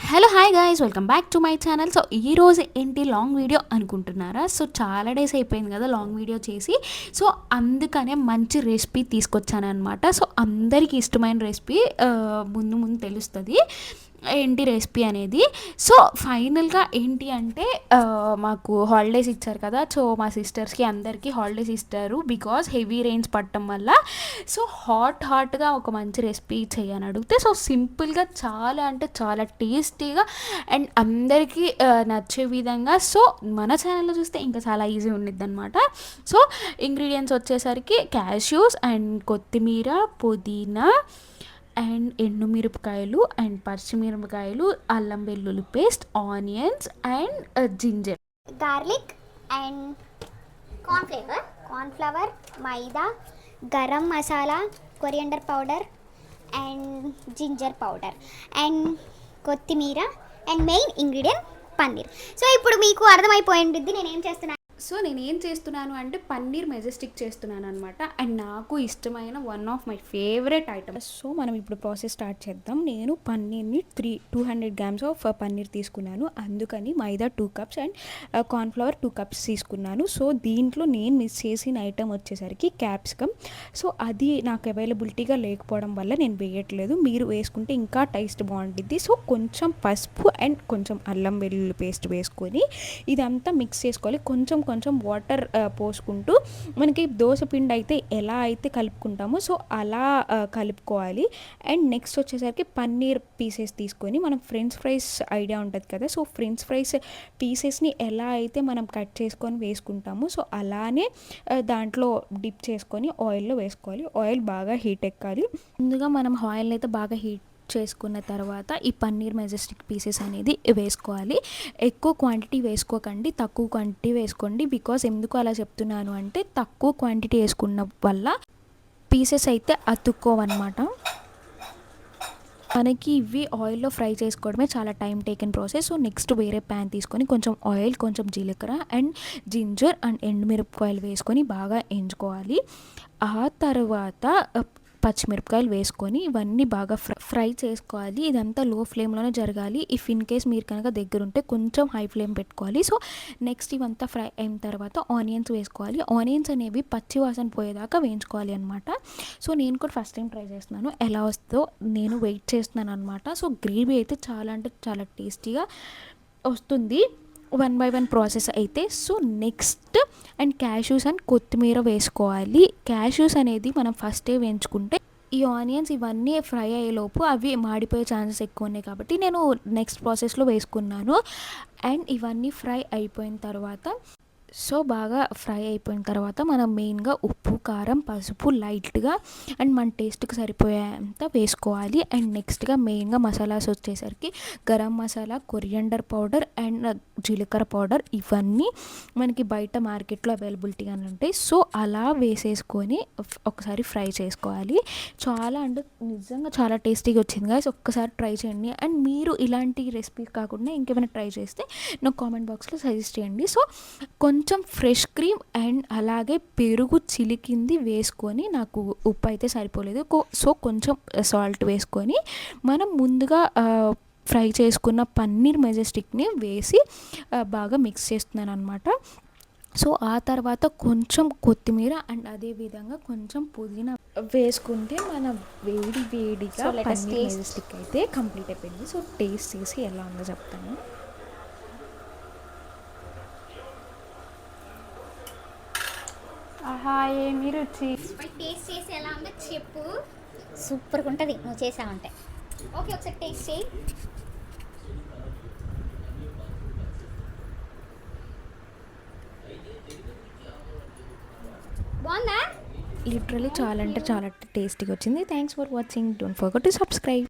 Hello hi guys, welcome back to my channel. So ఈరోజు ఏంటి long video అనుకుంటున్నారా? So చాలా డేస్ అయిపోయింది కదా లాంగ్ వీడియో చేసి. సో అందుకనే మంచి రెసిపీ తీసుకొచ్చాను అనమాట. సో అందరికీ ఇష్టమైన రెసిపీ ముందు ముందు తెలుస్తుంది ఏంటి రెసిపీ అనేది. సో ఫైనల్గా ఏంటి అంటే మాకు హాలిడేస్ ఇచ్చారు కదా. సో మా సిస్టర్స్కి అందరికీ హాలిడేస్ ఇస్తారు బికాజ్ హెవీ రెయిన్స్ పడటం వల్ల. సో హాట్గా ఒక మంచి రెసిపీ చేయని అడిగితే, సో సింపుల్గా చాలా అంటే చాలా టేస్టీగా అండ్ అందరికీ నచ్చే విధంగా. సో మన ఛానల్లో చూస్తే ఇంకా చాలా ఈజీ ఉండిద్ది అనమాట. సో ఇంగ్రీడియంట్స్ వచ్చేసరికి క్యాష్యూస్ అండ్ కొత్తిమీర, పుదీనా అండ్ ఎండుమిరపకాయలు అండ్ పచ్చిమిరపకాయలు, అల్లం వెల్లుల్లి paste, onions and ginger, garlic and cornflour, maida, garam masala, coriander powder and ginger powder and కొత్తిమీర and main ingredient paneer. So ఇప్పుడు మీకు అర్థమైపోయి ఉంటుంది నేనేం చేస్తున్నాను. సో నేను ఏం చేస్తున్నాను అంటే పన్నీర్ మెజెస్టిక్ చేస్తున్నాను అనమాట. అండ్ నాకు ఇష్టమైన one of my favourite item. So మనం ఇప్పుడు ప్రాసెస్ స్టార్ట్ చేద్దాం. నేను పన్నీర్ని 200 grams ఆఫ్ పన్నీర్ తీసుకున్నాను. అందుకని మైదా 2 cups అండ్ కార్న్ఫ్లవర్ 2 cups తీసుకున్నాను. సో దీంట్లో నేను మిస్ చేసిన ఐటమ్ వచ్చేసరికి క్యాప్సికమ్. సో అది నాకు అవైలబిలిటీగా లేకపోవడం వల్ల నేను వేయట్లేదు. మీరు వేసుకుంటే ఇంకా టేస్ట్ బాగుంటుంది. సో కొంచెం పసుపు అండ్ కొంచెం అల్లం వెల్లుల్లి పేస్ట్ వేసుకొని ఇదంతా మిక్స్ చేసుకోవాలి. కొంచెం వాటర్ పోసుకుంటూ మనకి దోశ పిండి అయితే ఎలా అయితే కలుపుకుంటామో సో అలా కలుపుకోవాలి. అండ్ నెక్స్ట్ వచ్చేసరికి పన్నీర్ పీసెస్ తీసుకొని మనం ఫ్రెంచ్ ఫ్రైస్ ఐడియా ఉంటుంది కదా. సో ఫ్రెంచ్ ఫ్రైస్ పీసెస్ని ఎలా అయితే మనం కట్ చేసుకొని వేసుకుంటామో సో అలానే దాంట్లో డిప్ చేసుకొని ఆయిల్లో వేసుకోవాలి. ఆయిల్ బాగా హీట్ ఎక్కాలి. ముందుగా మనం ఆయిల్ అయితే బాగా హీట్ చేసుకున్న తర్వాత ఈ పన్నీర్ మెజెస్టిక్ పీసెస్ అనేది వేసుకోవాలి. ఎక్కువ క్వాంటిటీ వేసుకోకండి, తక్కువ క్వాంటిటీ వేసుకోండి. బికాజ్ ఎందుకు అలా చెప్తున్నాను అంటే తక్కువ క్వాంటిటీ వేసుకున్న వల్ల పీసెస్ అయితే అతుక్కోవన్నమాట. మనకి ఇవి ఆయిల్లో ఫ్రై చేసుకోవడమే చాలా time taken process. So next వేరే ప్యాన్ తీసుకొని కొంచెం ఆయిల్, కొంచెం జీలకర్ర అండ్ జింజర్ అండ్ ఎండుమిరపకాయలు వేసుకొని బాగా ఎంచుకోవాలి. ఆ తర్వాత పచ్చిమిరపకాయలు వేసుకొని ఇవన్నీ బాగా ఫ్రై చేసుకోవాలి. ఇదంతా లో ఫ్లేమ్లోనే జరగాలి. ఇఫ్ ఇన్ కేస్ మీరు కనుక దగ్గర ఉంటే కొంచెం హై ఫ్లేమ్ పెట్టుకోవాలి. సో నెక్స్ట్ ఇవంతా ఫ్రై అయిన తర్వాత ఆనియన్స్ వేసుకోవాలి. ఆనియన్స్ అనేవి పచ్చి వాసన పోయేదాకా వేయించుకోవాలి అనమాట. సో నేను కూడా ఫస్ట్ టైం ట్రై చేస్తున్నాను, ఎలా వస్తుందో నేను వెయిట్ చేస్తున్నాను అనమాట. సో గ్రేవీ అయితే చాలా అంటే చాలా టేస్టీగా వస్తుంది. 1 by 1 ప్రాసెస్ అయితే. So next and cashews and కొత్తిమీర వేసుకోవాలి. క్యాష్యూస్ అనేది మనం ఫస్టే వేయించుకుంటే ఈ ఆనియన్స్ ఇవన్నీ ఫ్రై అయ్యేలోపు అవి మాడిపోయే ఛాన్సెస్ ఎక్కువ ఉన్నాయి కాబట్టి నేను నెక్స్ట్ ప్రాసెస్లో వేసుకున్నాను. అండ్ ఇవన్నీ ఫ్రై అయిపోయిన తర్వాత సో బాగా ఫ్రై అయిపోయిన తర్వాత మనం మెయిన్గా ఉప్పు, కారం, పసుపు లైట్గా అండ్ మన టేస్ట్కి సరిపోయేంత వేసుకోవాలి. అండ్ నెక్స్ట్గా మెయిన్గా మసాలాస్ వచ్చేసరికి garam masala, coriander powder and జీలకర్ర పౌడర్ ఇవన్నీ మనకి బయట మార్కెట్లో అవైలబిలిటీగా ఉంటాయి. సో అలా వేసేసుకొని ఒకసారి ఫ్రై చేసుకోవాలి. చాలా అంటే నిజంగా చాలా టేస్టీగా వచ్చింది గాయ్స్, ఒక్కసారి ట్రై చేయండి. అండ్ మీరు ఇలాంటి రెసిపీస్ కాకుండా ఇంకేమైనా ట్రై చేస్తే నాకు కామెంట్ బాక్స్లో సజెస్ట్ చేయండి. సో కొంచెం ఫ్రెష్ క్రీమ్ అండ్ అలాగే పెరుగు చిలికింది వేసుకొని, నాకు ఉప్పు అయితే సరిపోలేదు సో కొంచెం సాల్ట్ వేసుకొని మనం ముందుగా ఫ్రై చేసుకున్న పన్నీర్ మెజెస్టిక్ని వేసి బాగా మిక్స్ చేస్తున్నాను అనమాట. సో ఆ తర్వాత కొంచెం కొత్తిమీర అండ్ అదేవిధంగా కొంచెం పుదీనా వేసుకుంటే మన వేడిగా పన్నీర్ మెజెస్టిక్ అయితే కంప్లీట్ అయిపోయింది. సో టేస్ట్ చేసి ఎలా ఉందో చెప్తాను. ఆహా, ఏమి రుచి. టేస్ట్ చేసి ఎలా ఉందో చెప్పు. సూపర్గా ఉంటుంది నువ్వు చేసావంటే. ఓకే, ఒకసారి టేస్ట్ చేయి. బాగుందా? లిటరలీ చాలా అంటే చాలా టేస్టీగా వచ్చింది. Thanks for watching. Don't forget to subscribe.